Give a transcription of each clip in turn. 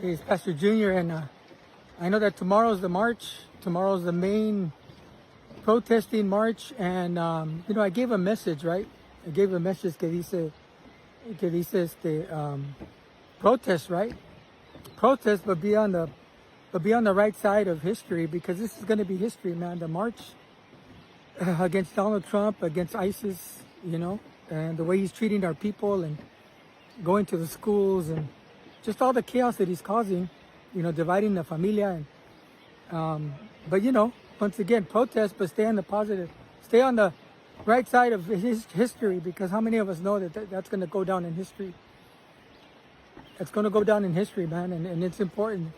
It's Pastor Junior, and I know that tomorrow's the march. Tomorrow's the main protesting march, and I gave a message, right? I gave a message que dice protest, right? Protest, but be on the right side of history, because this is going to be history, man. The march against Donald Trump, against ISIS, and the way he's treating our people and going to the schools and just all the chaos that he's causing, dividing the familia. But once again, protest, but stay on the right side of history, because how many of us know that's going to go down in history? It's going to go down in history, man, and it's important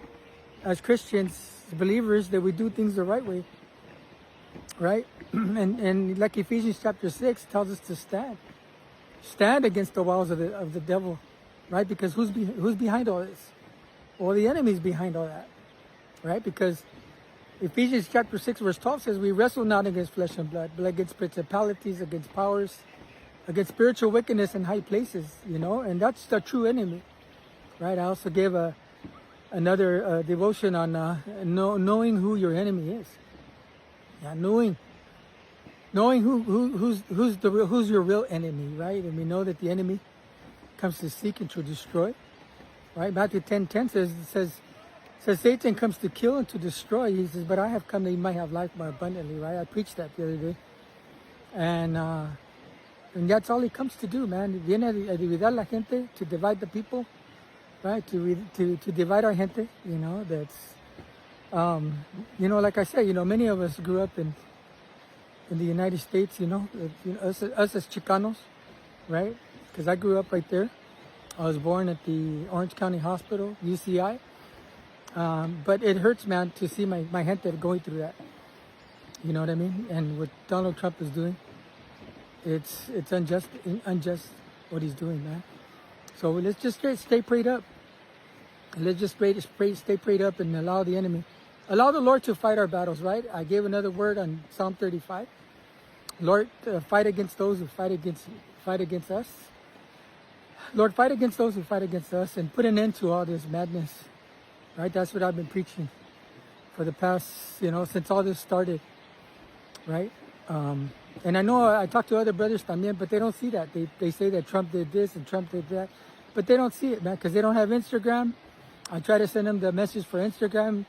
as Christians, believers, that we do things the right way, right? and like Ephesians chapter 6 tells us to stand against the wiles of the devil, right? Because who's behind all this? Well, the enemy's behind all that, right? Because Ephesians chapter 6 verse 12 says, we wrestle not against flesh and blood, but against principalities, against powers, against spiritual wickedness in high places, and that's the true enemy, right? I also gave another devotion on knowing who your enemy is. Yeah, knowing who's your real enemy, right? And we know that the enemy comes to seek and to destroy, right? Matthew 10:10 says Satan comes to kill and to destroy. He says, but I have come that you might have life more abundantly, right? I preached that the other day, and that's all he comes to do, man. Viene a dividir la gente, to divide the people, right? To divide our gente, that's like I said, many of us grew up in the United States, us as Chicanos, right? Because I grew up right there. I was born at the Orange County Hospital, UCI. But it hurts, man, to see my gente going through that. You know what I mean? And what Donald Trump is doing, it's unjust what he's doing, man. So let's just stay prayed up. Let's just stay prayed up and allow the Lord to fight our battles, right? I gave another word on Psalm 35. Lord, fight against those who fight against us. Lord, fight against those who fight against us, and put an end to all this madness, right? That's what I've been preaching for the past, since all this started, right? And I know I talk to other brothers también, but they don't see that. They say that Trump did this and Trump did that, but they don't see it, man, because they don't have Instagram. I try to send them the message for Instagram,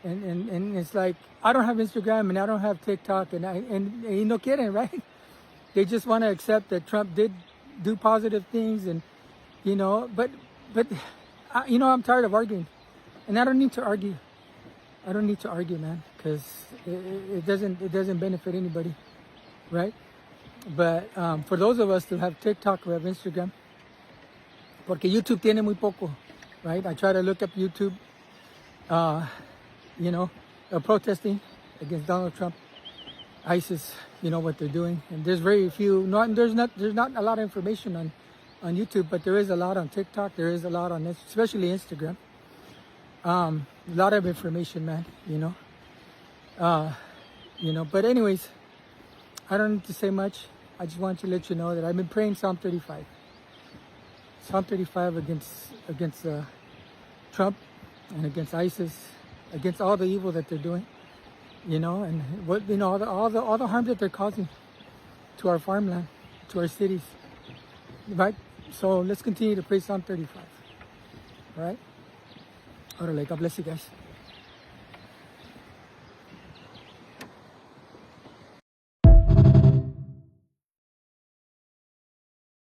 and it's like, I don't have Instagram and I don't have TikTok, and no kidding, right? They just want to accept that Trump did do positive things, and but I'm tired of arguing, and I don't need to argue. I don't need to argue, man, because it doesn't benefit anybody, right? But for those of us who have TikTok, who have Instagram, porque YouTube tiene muy poco, right? I try to look up YouTube, protesting against Donald Trump, ISIS, what they're doing, and there's very few. There's not a lot of information on YouTube, but there is a lot on TikTok. There is a lot on especially Instagram. A lot of information, man. But anyways, I don't need to say much. I just want to let you know that I've been praying Psalm 35. Psalm 35 against Trump and against ISIS, against all the evil that they're doing, and what all the harm that they're causing to our farmland, to our cities, right? So let's continue to pray Psalm 35. All right. All right. God bless you guys.